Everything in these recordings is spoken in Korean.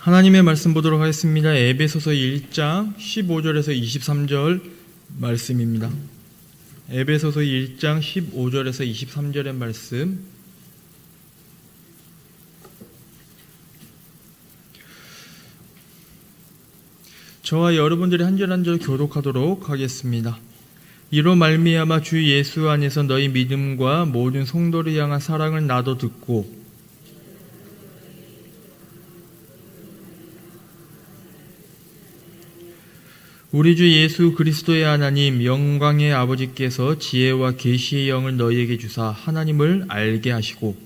하나님의 말씀 보도록 하겠습니다. 에베소서 1장 15절에서 23절 말씀입니다. 에베소서 1장 15절에서 23절의 말씀. 저와 여러분들이 한 절 한 절 교독하도록 하겠습니다. 이로 말미암아 주 예수 안에서 너희 믿음과 모든 성도를 향한 사랑을 나도 듣고 우리 주 예수 그리스도의 하나님 영광의 아버지께서 지혜와 계시의 영을 너희에게 주사 하나님을 알게 하시고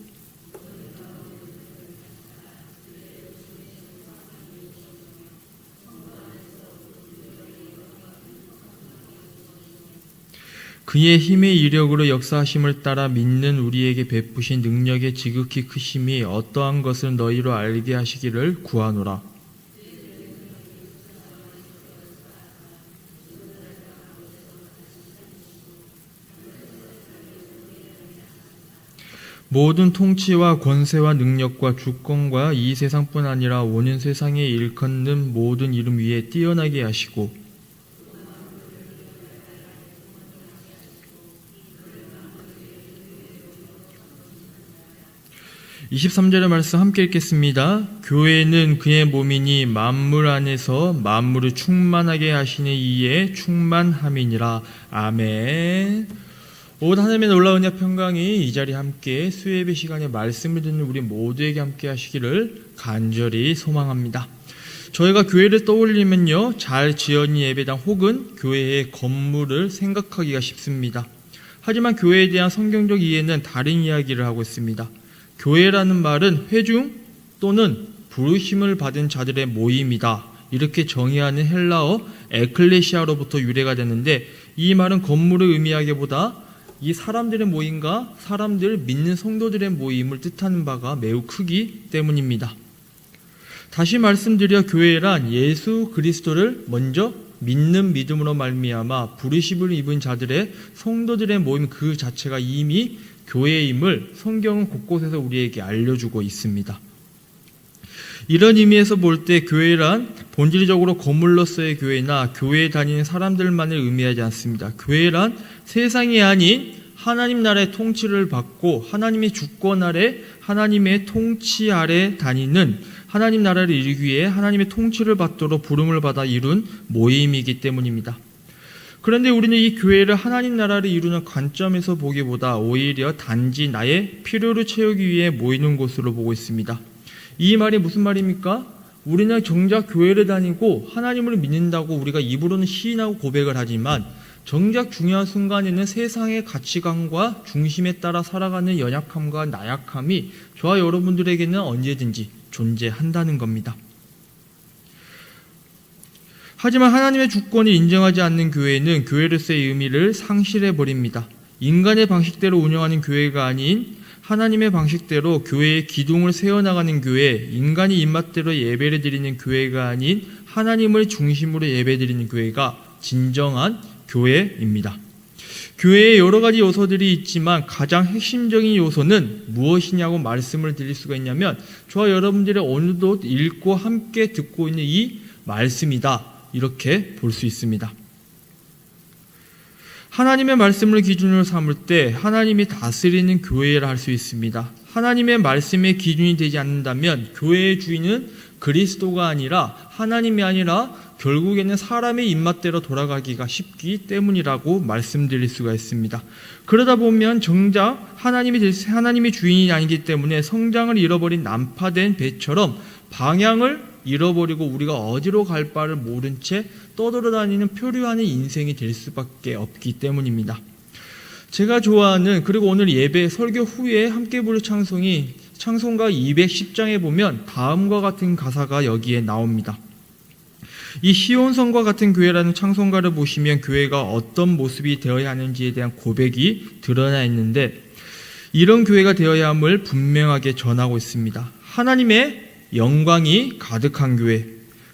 그의 힘의 이력으로 역사하심을 따라 믿는 우리에게 베푸신 능력의 지극히 크심이 어떠한 것을 너희로 알게 하시기를 구하노라. 모든 통치와 권세와 능력과 주권과 이 세상뿐 아니라 오는 세상에 일컫는 모든 이름 위에 뛰어나게 하시고 23절의 말씀 함께 읽겠습니다. 교회는 그의 몸이니 만물 안에서 만물을 충만하게 하시는 이에 충만함이니라. 아멘. 온 하나님의 놀라운 평강이 이 자리에 함께 수예배 시간에 말씀을 듣는 우리 모두에게 함께 하시기를 간절히 소망합니다. 저희가 교회를 떠올리면요, 잘 지어진 예배당 혹은 교회의 건물을 생각하기가 쉽습니다. 하지만 교회에 대한 성경적 이해는 다른 이야기를 하고 있습니다. 교회라는 말은 회중 또는 부르심을 받은 자들의 모임이다, 이렇게 정의하는 헬라어 에클레시아로부터 유래가 되는데, 이 말은 건물을 의미하기보다 이 사람들의 모임과 사람들, 믿는 성도들의 모임을 뜻하는 바가 매우 크기 때문입니다. 다시 말씀드려 교회란 예수 그리스도를 먼저 믿는 믿음으로 말미암아 부르심을 입은 자들의 성도들의 모임 그 자체가 이미 교회임을 성경은 곳곳에서 우리에게 알려주고 있습니다. 이런 의미에서 볼 때 교회란 본질적으로 건물로서의 교회나 교회에 다니는 사람들만을 의미하지 않습니다. 교회란 세상이 아닌 하나님 나라의 통치를 받고 하나님의 주권 아래, 하나님의 통치 아래 다니는 하나님 나라를 이루기 위해 하나님의 통치를 받도록 부름을 받아 이룬 모임이기 때문입니다. 그런데 우리는 이 교회를 하나님 나라를 이루는 관점에서 보기보다 오히려 단지 나의 필요를 채우기 위해 모이는 곳으로 보고 있습니다. 이 말이 무슨 말입니까? 우리는 정작 교회를 다니고 하나님을 믿는다고 우리가 입으로는 시인하고 고백을 하지만 정작 중요한 순간에는 세상의 가치관과 중심에 따라 살아가는 연약함과 나약함이 저와 여러분들에게는 언제든지 존재한다는 겁니다. 하지만 하나님의 주권을 인정하지 않는 교회는 교회로서의 의미를 상실해버립니다. 인간의 방식대로 운영하는 교회가 아닌 하나님의 방식대로 교회의 기둥을 세워나가는 교회, 인간이 입맛대로 예배를 드리는 교회가 아닌 하나님을 중심으로 예배드리는 교회가 진정한 교회입니다. 교회에 여러 가지 요소들이 있지만 가장 핵심적인 요소는 무엇이냐고 말씀을 드릴 수가 있냐면 저와 여러분들이 오늘도 읽고 함께 듣고 있는 이 말씀이다, 이렇게 볼 수 있습니다. 하나님의 말씀을 기준으로 삼을 때 하나님이 다스리는 교회라 할 수 있습니다. 하나님의 말씀의 기준이 되지 않는다면 교회의 주인은 그리스도가 아니라 하나님이 아니라 결국에는 사람의 입맛대로 돌아가기가 쉽기 때문이라고 말씀드릴 수가 있습니다. 그러다 보면 정작 하나님이 주인이 아니기 때문에 성장을 잃어버린 난파된 배처럼 방향을 잃어버리고 우리가 어디로 갈 바를 모른 채 떠돌아다니는 표류하는 인생이 될 수밖에 없기 때문입니다. 제가 좋아하는, 그리고 오늘 예배 설교 후에 함께 부를 찬송이 찬송가 210장에 보면 다음과 같은 가사가 여기에 나옵니다. 이 시온성과 같은 교회라는 찬송가를 보시면 교회가 어떤 모습이 되어야 하는지에 대한 고백이 드러나 있는데, 이런 교회가 되어야 함을 분명하게 전하고 있습니다. 하나님의 영광이 가득한 교회,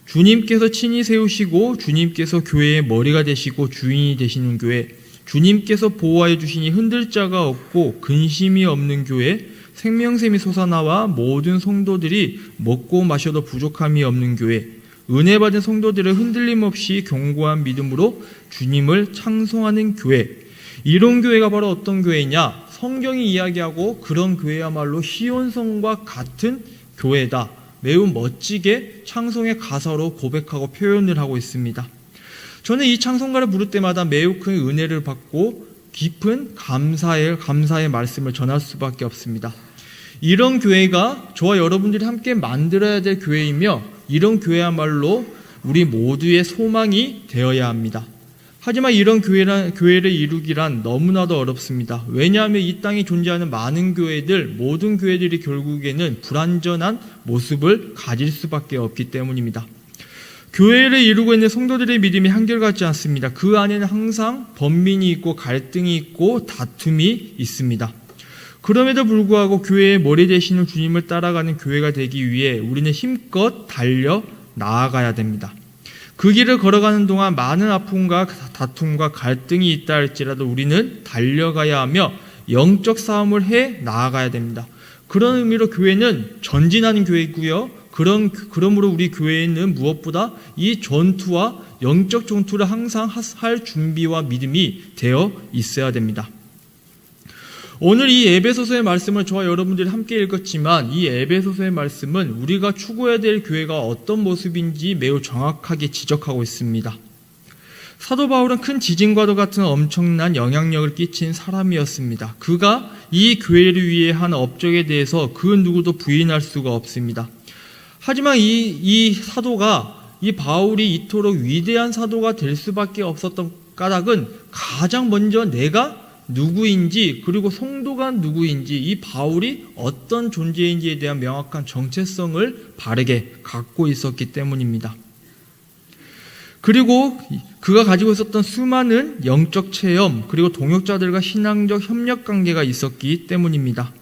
주님께서 친히 세우시고 주님께서 교회의 머리가 되시고 주인이 되시는 교회, 주님께서 보호하여 주시니 흔들 자가 없고 근심이 없는 교회, 생명샘이 솟아나와 모든 성도들이 먹고 마셔도 부족함이 없는 교회, 은혜 받은 성도들을 흔들림 없이 견고한 믿음으로 주님을 찬송하는 교회, 이런 교회가 바로 어떤 교회냐? 성경이 이야기하고 그런 교회야말로 시온성과 같은 교회다. 매우 멋지게 창송의 가사로 고백하고 표현을 하고 있습니다. 저는 이 찬송가를 부를 때마다 매우 큰 은혜를 받고 깊은 감사의 말씀을 전할 수밖에 없습니다. 이런 교회가 저와 여러분들이 함께 만들어야 될 교회이며 이런 교회야말로 우리 모두의 소망이 되어야 합니다. 하지만 이런 교회를 이루기란 너무나도 어렵습니다. 왜냐하면 이 땅에 존재하는 많은 교회들, 모든 교회들이 결국에는 불완전한 모습을 가질 수밖에 없기 때문입니다. 교회를 이루고 있는 성도들의 믿음이 한결같지 않습니다. 그 안에는 항상 번민이 있고 갈등이 있고 다툼이 있습니다. 그럼에도 불구하고 교회의 머리 되시는 주님을 따라가는 교회가 되기 위해 우리는 힘껏 달려 나아가야 됩니다. 그 길을 걸어가는 동안 많은 아픔과 다툼과 갈등이 있다 할지라도 우리는 달려가야 하며 영적 싸움을 해 나아가야 됩니다. 그런 의미로 교회는 전진하는 교회이고요. 그러므로 우리 교회는 무엇보다 이 전투와 영적 전투를 항상 할 준비와 믿음이 되어 있어야 됩니다. 오늘 이 에베소서의 말씀을 저와 여러분들이 함께 읽었지만 이 에베소서의 말씀은 우리가 추구해야 될 교회가 어떤 모습인지 매우 정확하게 지적하고 있습니다. 사도 바울은 큰 지진과도 같은 엄청난 영향력을 끼친 사람이었습니다. 그가 이 교회를 위해 한 업적에 대해서 그 누구도 부인할 수가 없습니다. 하지만 이 사도가, 이 바울이 이토록 위대한 사도가 될 수밖에 없었던 까닭은 가장 먼저 내가 누구인지, 그리고 성도가 누구인지, 이 바울이 어떤 존재인지에 대한 명확한 정체성을 바르게 갖고 있었기 때문입니다. 그리고 그가 가지고 있었던 수많은 영적 체험, 그리고 동역자들과 신앙적 협력 관계가 있었기 때문입니다.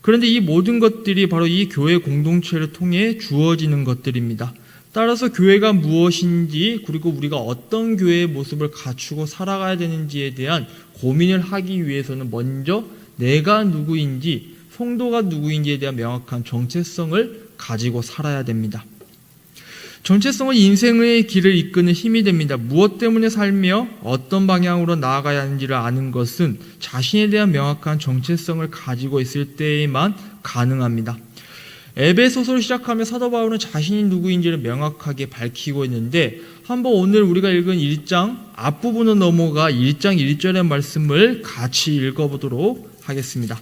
그런데 이 모든 것들이 바로 이 교회 공동체를 통해 주어지는 것들입니다. 따라서 교회가 무엇인지, 그리고 우리가 어떤 교회의 모습을 갖추고 살아가야 되는지에 대한 고민을 하기 위해서는 먼저 내가 누구인지, 성도가 누구인지에 대한 명확한 정체성을 가지고 살아야 됩니다. 정체성은 인생의 길을 이끄는 힘이 됩니다. 무엇 때문에 살며 어떤 방향으로 나아가야 하는지를 아는 것은 자신에 대한 명확한 정체성을 가지고 있을 때에만 가능합니다. 에베소서를 시작하며 사도 바울은 자신이 누구인지를 명확하게 밝히고 있는데, 한번 오늘 우리가 읽은 1장 앞부분으로 넘어가 1장 1절의 말씀을 같이 읽어보도록 하겠습니다.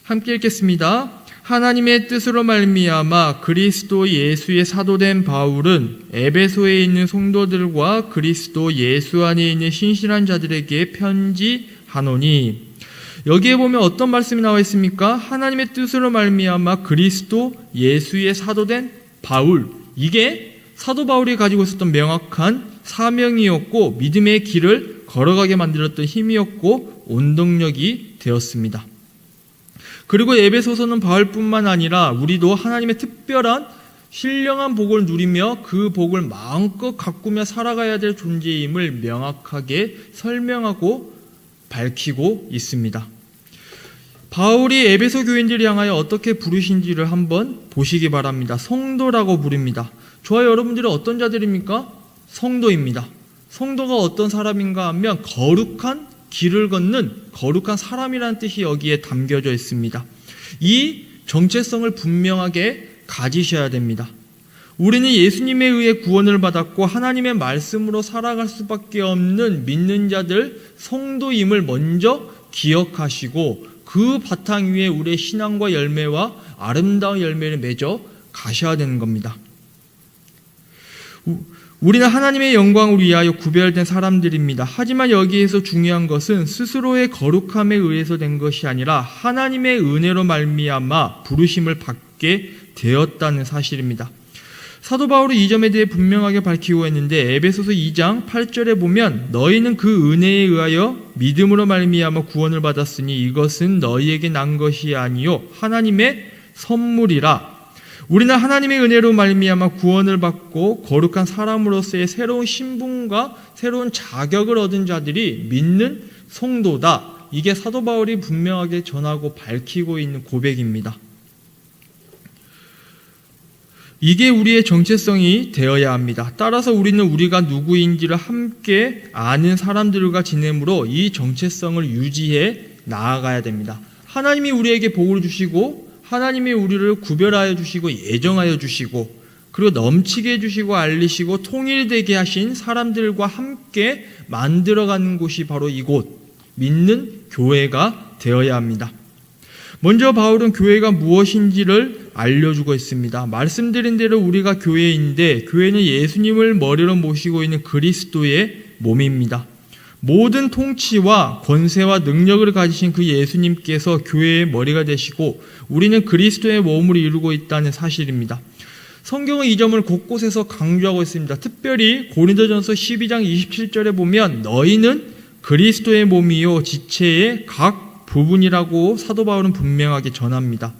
함께 읽겠습니다. 하나님의 뜻으로 말미암아 그리스도 예수의 사도된 바울은 에베소에 있는 성도들과 그리스도 예수 안에 있는 신실한 자들에게 편지하노니. 여기에 보면 어떤 말씀이 나와 있습니까? 하나님의 뜻으로 말미암아 그리스도 예수의 사도된 바울. 이게 사도 바울이 가지고 있었던 명확한 사명이었고 믿음의 길을 걸어가게 만들었던 힘이었고 원동력이 되었습니다. 그리고 에베소서는 바울뿐만 아니라 우리도 하나님의 특별한 신령한 복을 누리며 그 복을 마음껏 가꾸며 살아가야 될 존재임을 명확하게 설명하고 밝히고 있습니다. 바울이 에베소 교인들을 향하여 어떻게 부르신지를 한번 보시기 바랍니다. 성도라고 부릅니다. 저와 여러분들은 어떤 자들입니까? 성도입니다. 성도가 어떤 사람인가 하면 거룩한 길을 걷는 거룩한 사람이라는 뜻이 여기에 담겨져 있습니다. 이 정체성을 분명하게 가지셔야 됩니다. 우리는 예수님에 의해 구원을 받았고 하나님의 말씀으로 살아갈 수밖에 없는 믿는 자들, 성도임을 먼저 기억하시고 그 바탕 위에 우리의 신앙과 열매와 아름다운 열매를 맺어 가셔야 되는 겁니다. 우리는 하나님의 영광을 위하여 구별된 사람들입니다. 하지만 여기에서 중요한 것은 스스로의 거룩함에 의해서 된 것이 아니라 하나님의 은혜로 말미암아 부르심을 받게 되었다는 사실입니다. 사도 바울은 이 점에 대해 분명하게 밝히고 있는데 에베소서 2장 8절에 보면 너희는 그 은혜에 의하여 믿음으로 말미암아 구원을 받았으니 이것은 너희에게 난 것이 아니요 하나님의 선물이라. 우리는 하나님의 은혜로 말미암아 구원을 받고 거룩한 사람으로서의 새로운 신분과 새로운 자격을 얻은 자들이 믿는 성도다. 이게 사도 바울이 분명하게 전하고 밝히고 있는 고백입니다. 이게 우리의 정체성이 되어야 합니다. 따라서 우리는 우리가 누구인지를 함께 아는 사람들과 지내므로 이 정체성을 유지해 나아가야 됩니다. 하나님이 우리에게 복을 주시고 하나님이 우리를 구별하여 주시고 예정하여 주시고 그리고 넘치게 해주시고 알리시고 통일되게 하신 사람들과 함께 만들어가는 곳이 바로 이곳 믿는 교회가 되어야 합니다. 먼저 바울은 교회가 무엇인지를 알려주고 있습니다. 말씀드린 대로 우리가 교회인데 교회는 예수님을 머리로 모시고 있는 그리스도의 몸입니다. 모든 통치와 권세와 능력을 가지신 그 예수님께서 교회의 머리가 되시고 우리는 그리스도의 몸을 이루고 있다는 사실입니다. 성경은 이 점을 곳곳에서 강조하고 있습니다. 특별히 고린도전서 12장 27절에 보면 너희는 그리스도의 몸이요 지체의 각 부분이라고 사도 바울은 분명하게 전합니다.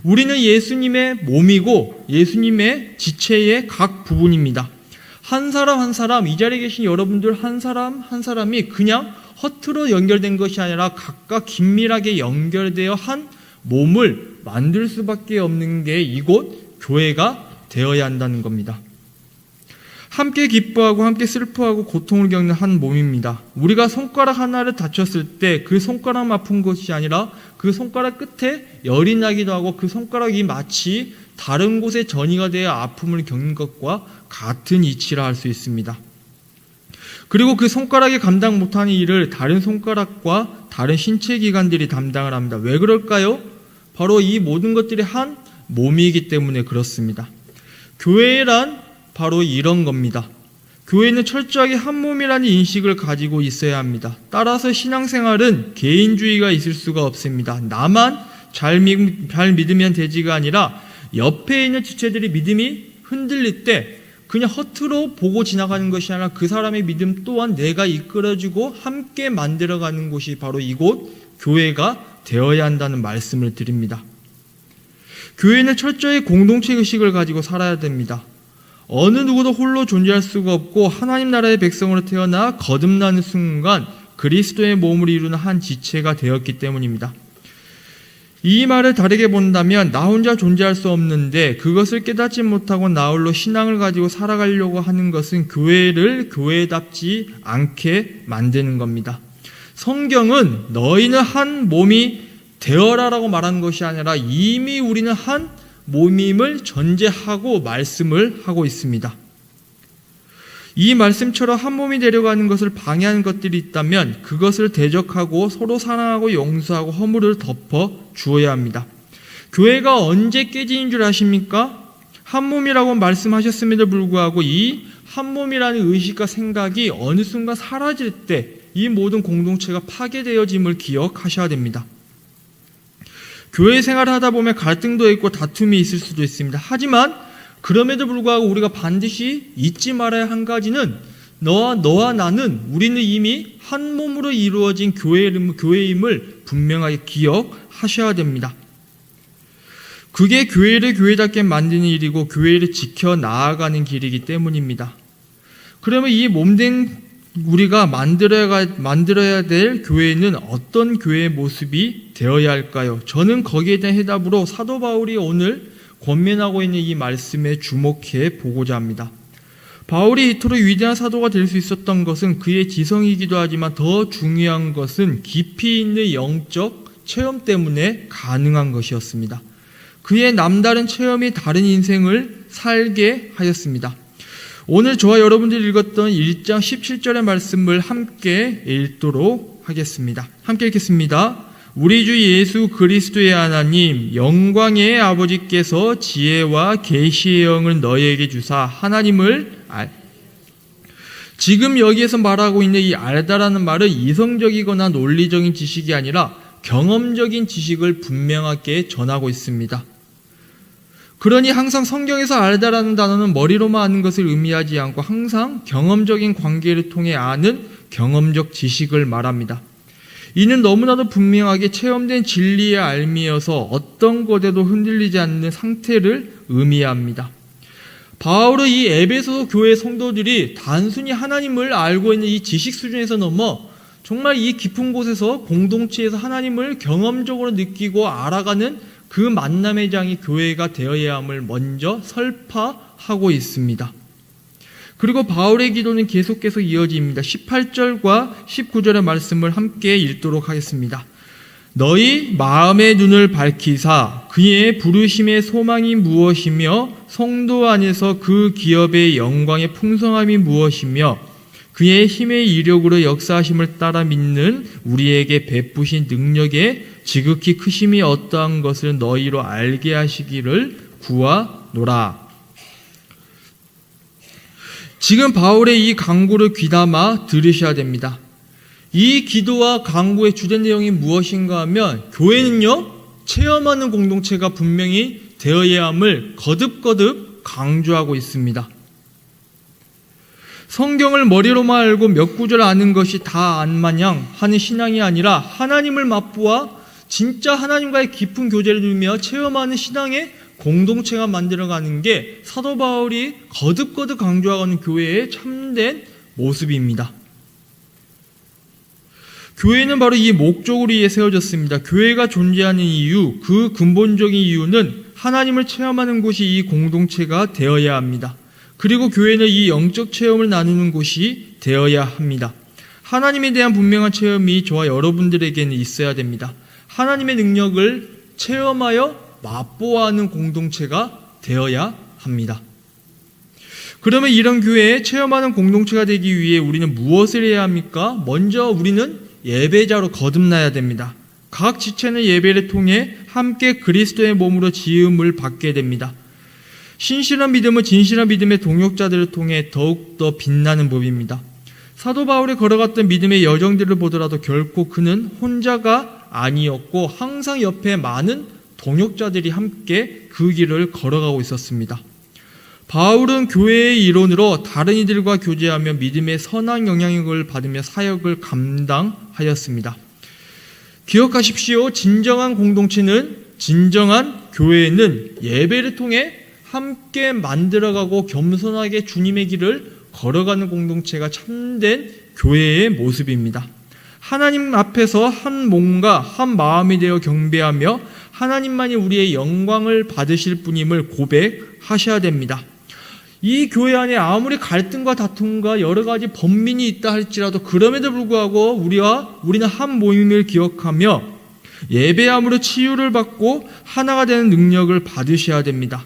우리는 예수님의 몸이고 예수님의 지체의 각 부분입니다. 한 사람 한 사람, 이 자리에 계신 여러분들 한 사람 한 사람이 그냥 허투루 연결된 것이 아니라 각각 긴밀하게 연결되어 한 몸을 만들 수밖에 없는 게 이곳 교회가 되어야 한다는 겁니다. 함께 기뻐하고 함께 슬퍼하고 고통을 겪는 한 몸입니다. 우리가 손가락 하나를 다쳤을 때 그 손가락만 아픈 것이 아니라 그 손가락 끝에 열이 나기도 하고 그 손가락이 마치 다른 곳에 전이가 되어 아픔을 겪는 것과 같은 이치라 할 수 있습니다. 그리고 그 손가락이 감당 못하는 일을 다른 손가락과 다른 신체 기관들이 담당을 합니다. 왜 그럴까요? 바로 이 모든 것들이 한 몸이기 때문에 그렇습니다. 교회란 바로 이런 겁니다. 교회는 철저하게 한 몸이라는 인식을 가지고 있어야 합니다. 따라서 신앙생활은 개인주의가 있을 수가 없습니다. 나만 잘 믿으면 되지가 아니라 옆에 있는 지체들이 믿음이 흔들릴 때 그냥 허투루 보고 지나가는 것이 아니라 그 사람의 믿음 또한 내가 이끌어주고 함께 만들어가는 곳이 바로 이곳 교회가 되어야 한다는 말씀을 드립니다. 교회는 철저히 공동체 의식을 가지고 살아야 됩니다. 어느 누구도 홀로 존재할 수가 없고 하나님 나라의 백성으로 태어나 거듭나는 순간 그리스도의 몸을 이루는 한 지체가 되었기 때문입니다. 이 말을 다르게 본다면 나 혼자 존재할 수 없는데 그것을 깨닫지 못하고 나 홀로 신앙을 가지고 살아가려고 하는 것은 교회를 교회답지 않게 만드는 겁니다. 성경은 너희는 한 몸이 되어라라고 말하는 것이 아니라 이미 우리는 한 몸임을 전제하고 말씀을 하고 있습니다. 이 말씀처럼 한 몸이 되려가는 것을 방해하는 것들이 있다면 그것을 대적하고 서로 사랑하고 용서하고 허물을 덮어 주어야 합니다. 교회가 언제 깨지는 줄 아십니까? 한 몸이라고 말씀하셨음에도 불구하고 이 한 몸이라는 의식과 생각이 어느 순간 사라질 때 이 모든 공동체가 파괴되어짐을 기억하셔야 됩니다. 교회 생활을 하다 보면 갈등도 있고 다툼이 있을 수도 있습니다. 하지만 그럼에도 불구하고 우리가 반드시 잊지 말아야 한 가지는 너와 나는 우리는 이미 한 몸으로 이루어진 교회임을 분명하게 기억하셔야 됩니다. 그게 교회를 교회답게 만드는 일이고 교회를 지켜 나아가는 길이기 때문입니다. 그러면 이 몸된 우리가 만들어야 될 교회는 어떤 교회의 모습이 되어야 할까요? 저는 거기에 대한 해답으로 사도 바울이 오늘 권면하고 있는 이 말씀에 주목해 보고자 합니다. 바울이 이토록 위대한 사도가 될 수 있었던 것은 그의 지성이기도 하지만 더 중요한 것은 깊이 있는 영적 체험 때문에 가능한 것이었습니다. 그의 남다른 체험이 다른 인생을 살게 하였습니다. 오늘 저와 여러분들이 읽었던 1장 17절의 말씀을 함께 읽도록 하겠습니다. 함께 읽겠습니다. 우리 주 예수 그리스도의 하나님 영광의 아버지께서 지혜와 계시의 영을 너희에게 주사 하나님을 지금 여기에서 말하고 있는 이 알다라는 말은 이성적이거나 논리적인 지식이 아니라 경험적인 지식을 분명하게 전하고 있습니다. 그러니 항상 성경에서 알다라는 단어는 머리로만 아는 것을 의미하지 않고 항상 경험적인 관계를 통해 아는 경험적 지식을 말합니다. 이는 너무나도 분명하게 체험된 진리의 알미여서 어떤 것에도 흔들리지 않는 상태를 의미합니다. 바울은 이 에베소 교회 성도들이 단순히 하나님을 알고 있는 이 지식 수준에서 넘어 정말 이 깊은 곳에서 공동체에서 하나님을 경험적으로 느끼고 알아가는 그 만남의 장이 교회가 되어야 함을 먼저 설파하고 있습니다. 그리고 바울의 기도는 계속해서 이어집니다. 18절과 19절의 말씀을 함께 읽도록 하겠습니다. 너희 마음의 눈을 밝히사 그의 부르심의 소망이 무엇이며 성도 안에서 그 기업의 영광의 풍성함이 무엇이며 그의 힘의 이력으로 역사하심을 따라 믿는 우리에게 베푸신 능력의 지극히 크심이 어떠한 것을 너희로 알게 하시기를 구하노라. 지금 바울의 이 강구를 귀담아 들으셔야 됩니다. 이 기도와 강구의 주된 내용이 무엇인가 하면 교회는요, 체험하는 공동체가 분명히 되어야 함을 거듭거듭 강조하고 있습니다. 성경을 머리로만 알고 몇 구절 아는 것이 다 안마냥 하는 신앙이 아니라 하나님을 맛보아 진짜 하나님과의 깊은 교제를 누리며 체험하는 신앙의 공동체가 만들어가는 게 사도 바울이 거듭거듭 강조하는 교회의 참된 모습입니다. 교회는 바로 이 목적으로 위해 세워졌습니다. 교회가 존재하는 이유, 그 근본적인 이유는 하나님을 체험하는 곳이 이 공동체가 되어야 합니다. 그리고 교회는 이 영적 체험을 나누는 곳이 되어야 합니다. 하나님에 대한 분명한 체험이 저와 여러분들에게는 있어야 됩니다. 하나님의 능력을 체험하여 맛보아하는 공동체가 되어야 합니다. 그러면 이런 교회에 체험하는 공동체가 되기 위해 우리는 무엇을 해야 합니까? 먼저 우리는 예배자로 거듭나야 됩니다. 각 지체는 예배를 통해 함께 그리스도의 몸으로 지음을 받게 됩니다. 신실한 믿음은 진실한 믿음의 동역자들을 통해 더욱더 빛나는 법입니다. 사도 바울이 걸어갔던 믿음의 여정들을 보더라도 결코 그는 혼자가 아니었고 항상 옆에 많은 동역자들이 함께 그 길을 걸어가고 있었습니다. 바울은 교회의 일원으로 다른 이들과 교제하며 믿음의 선한 영향력을 받으며 사역을 감당하였습니다. 기억하십시오. 진정한 공동체는, 진정한 교회는 예배를 통해 함께 만들어가고 겸손하게 주님의 길을 걸어가는 공동체가 참된 교회의 모습입니다. 하나님 앞에서 한 몸과 한 마음이 되어 경배하며 하나님만이 우리의 영광을 받으실 분임을 고백하셔야 됩니다. 이 교회 안에 아무리 갈등과 다툼과 여러 가지 번민이 있다 할지라도 그럼에도 불구하고 우리는 한 모임을 기억하며 예배함으로 치유를 받고 하나가 되는 능력을 받으셔야 됩니다.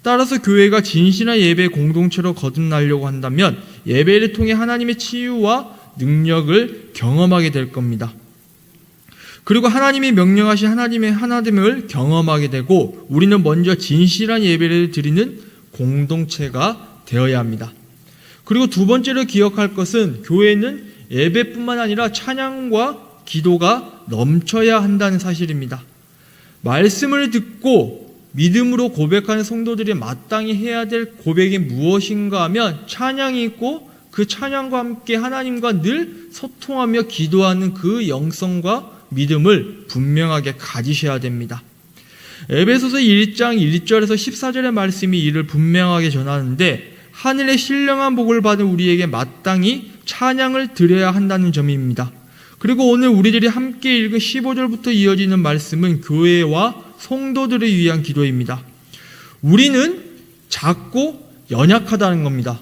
따라서 교회가 진실한 예배 공동체로 거듭나려고 한다면 예배를 통해 하나님의 치유와 능력을 경험하게 될 겁니다. 그리고 하나님이 명령하신 하나님의 하나됨을 경험하게 되고 우리는 먼저 진실한 예배를 드리는 공동체가 되어야 합니다. 그리고 두 번째로 기억할 것은 교회는 예배뿐만 아니라 찬양과 기도가 넘쳐야 한다는 사실입니다. 말씀을 듣고 믿음으로 고백하는 성도들이 마땅히 해야 될 고백이 무엇인가 하면 찬양이 있고 그 찬양과 함께 하나님과 늘 소통하며 기도하는 그 영성과 믿음을 분명하게 가지셔야 됩니다. 에베소서 1장 1절에서 14절의 말씀이 이를 분명하게 전하는데 하늘의 신령한 복을 받은 우리에게 마땅히 찬양을 드려야 한다는 점입니다. 그리고 오늘 우리들이 함께 읽은 15절부터 이어지는 말씀은 교회와 성도들을 위한 기도입니다. 우리는 작고 연약하다는 겁니다.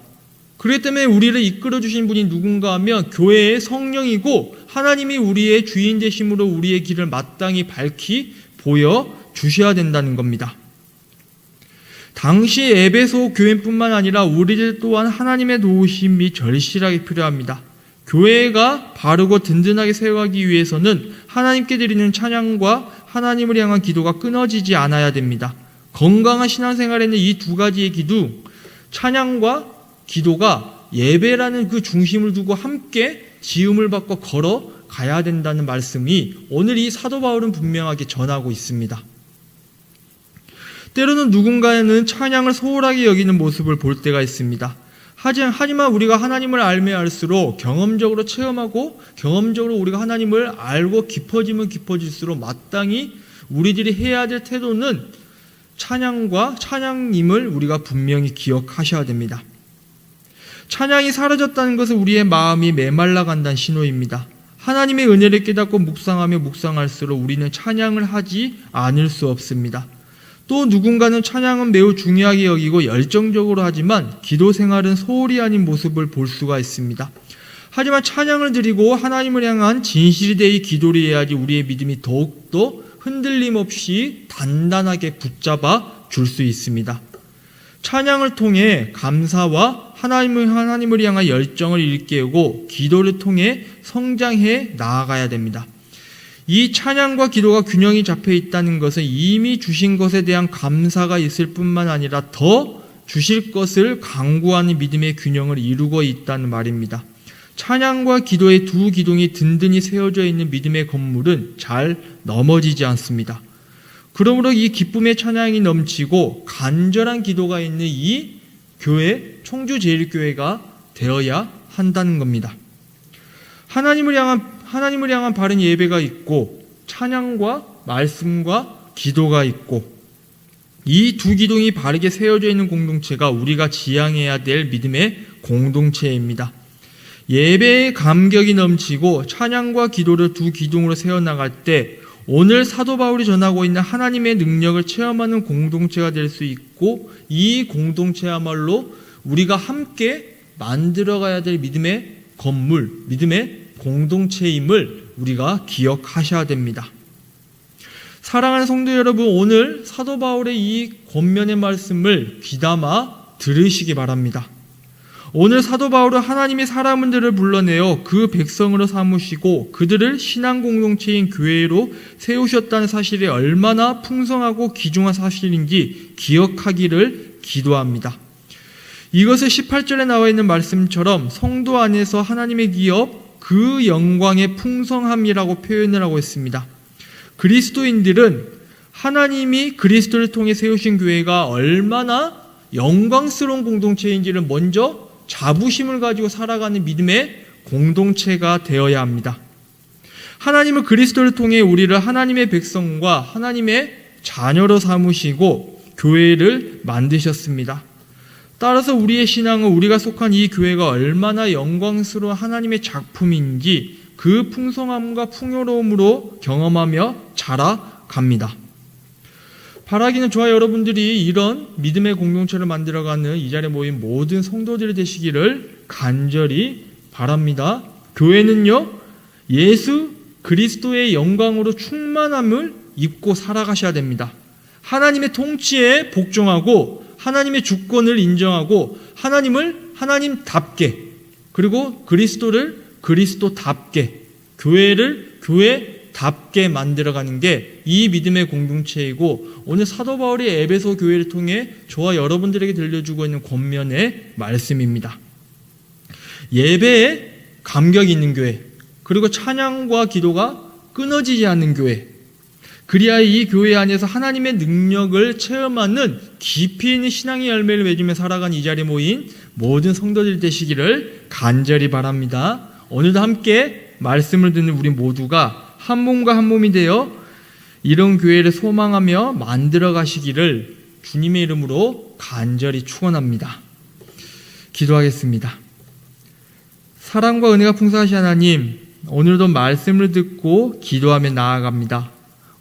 그렇기 때문에 우리를 이끌어주신 분이 누군가 하면 교회의 성령이고 하나님이 우리의 주인 되심으로 우리의 길을 마땅히 밝히 보여주셔야 된다는 겁니다. 당시 에베소 교회뿐만 아니라 우리들 또한 하나님의 도우심이 절실하게 필요합니다. 교회가 바르고 든든하게 세워가기 위해서는 하나님께 드리는 찬양과 하나님을 향한 기도가 끊어지지 않아야 됩니다. 건강한 신앙생활에는 이 두 가지의 기둥, 찬양과 기도가 예배라는 그 중심을 두고 함께 지음을 받고 걸어가야 된다는 말씀이 오늘 이 사도 바울은 분명하게 전하고 있습니다. 때로는 누군가는 찬양을 소홀하게 여기는 모습을 볼 때가 있습니다. 하지만 우리가 하나님을 알면 알수록 경험적으로 체험하고 경험적으로 우리가 하나님을 알고 깊어지면 깊어질수록 마땅히 우리들이 해야 될 태도는 찬양과 찬양임을 우리가 분명히 기억하셔야 됩니다. 찬양이 사라졌다는 것은 우리의 마음이 메말라 간다는 신호입니다. 하나님의 은혜를 깨닫고 묵상하며 묵상할수록 우리는 찬양을 하지 않을 수 없습니다. 또 누군가는 찬양은 매우 중요하게 여기고 열정적으로 하지만 기도 생활은 소홀히 아닌 모습을 볼 수가 있습니다. 하지만 찬양을 드리고 하나님을 향한 진실이 되어 기도를 해야지 우리의 믿음이 더욱더 흔들림 없이 단단하게 붙잡아 줄 수 있습니다. 찬양을 통해 감사와 하나님을 향한 열정을 일깨우고 기도를 통해 성장해 나아가야 됩니다. 이 찬양과 기도가 균형이 잡혀 있다는 것은 이미 주신 것에 대한 감사가 있을 뿐만 아니라 더 주실 것을 강구하는 믿음의 균형을 이루고 있다는 말입니다. 찬양과 기도의 두 기둥이 든든히 세워져 있는 믿음의 건물은 잘 넘어지지 않습니다. 그러므로 이 기쁨의 찬양이 넘치고 간절한 기도가 있는 이 교회, 청주제일교회가 되어야 한다는 겁니다. 하나님을 향한 바른 예배가 있고 찬양과 말씀과 기도가 있고 이 두 기둥이 바르게 세워져 있는 공동체가 우리가 지향해야 될 믿음의 공동체입니다. 예배의 감격이 넘치고 찬양과 기도를 두 기둥으로 세워나갈 때 오늘 사도 바울이 전하고 있는 하나님의 능력을 체험하는 공동체가 될 수 있고 이 공동체야말로 우리가 함께 만들어가야 될 믿음의 건물, 믿음의 공동체임을 우리가 기억하셔야 됩니다. 사랑하는 성도 여러분, 오늘 사도 바울의 이 권면의 말씀을 귀담아 들으시기 바랍니다. 오늘 사도 바울은 하나님의 사람들을 불러내어 그 백성으로 삼으시고 그들을 신앙 공동체인 교회로 세우셨다는 사실이 얼마나 풍성하고 귀중한 사실인지 기억하기를 기도합니다. 이것을 18절에 나와 있는 말씀처럼 성도 안에서 하나님의 기업, 그 영광의 풍성함이라고 표현을 하고 있습니다. 그리스도인들은 하나님이 그리스도를 통해 세우신 교회가 얼마나 영광스러운 공동체인지를 먼저 자부심을 가지고 살아가는 믿음의 공동체가 되어야 합니다. 하나님은 그리스도를 통해 우리를 하나님의 백성과 하나님의 자녀로 삼으시고 교회를 만드셨습니다. 따라서 우리의 신앙은 우리가 속한 이 교회가 얼마나 영광스러운 하나님의 작품인지 그 풍성함과 풍요로움으로 경험하며 자라갑니다. 바라기는 저와 여러분들이 이런 믿음의 공동체를 만들어가는 이 자리에 모인 모든 성도들이 되시기를 간절히 바랍니다. 교회는요, 예수 그리스도의 영광으로 충만함을 입고 살아가셔야 됩니다. 하나님의 통치에 복종하고 하나님의 주권을 인정하고 하나님을 하나님답게, 그리고 그리스도를 그리스도답게, 교회를 교회답게 만들어가는 게 이 믿음의 공동체이고 오늘 사도 바울이 에베소 교회를 통해 저와 여러분들에게 들려주고 있는 권면의 말씀입니다. 예배에 감격이 있는 교회, 그리고 찬양과 기도가 끊어지지 않는 교회, 그리하여 이 교회 안에서 하나님의 능력을 체험하는 깊이 있는 신앙의 열매를 맺으며 살아간 이 자리에 모인 모든 성도들 되시기를 간절히 바랍니다. 오늘도 함께 말씀을 듣는 우리 모두가 한 몸과 한 몸이 되어 이런 교회를 소망하며 만들어 가시기를 주님의 이름으로 간절히 축원합니다. 기도하겠습니다. 사랑과 은혜가 풍성하신 하나님, 오늘도 말씀을 듣고 기도하며 나아갑니다.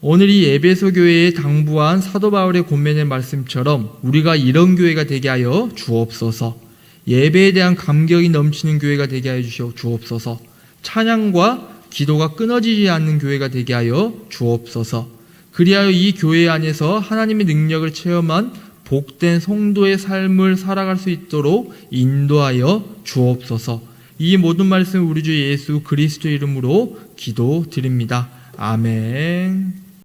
오늘 이 에베소 교회에 당부한 사도 바울의 권면의 말씀처럼 우리가 이런 교회가 되게 하여 주옵소서. 예배에 대한 감격이 넘치는 교회가 되게 하여 주옵소서. 찬양과 기도가 끊어지지 않는 교회가 되게 하여 주옵소서. 그리하여 이 교회 안에서 하나님의 능력을 체험한 복된 성도의 삶을 살아갈 수 있도록 인도하여 주옵소서. 이 모든 말씀 우리 주 예수 그리스도 이름으로 기도드립니다. 아멘.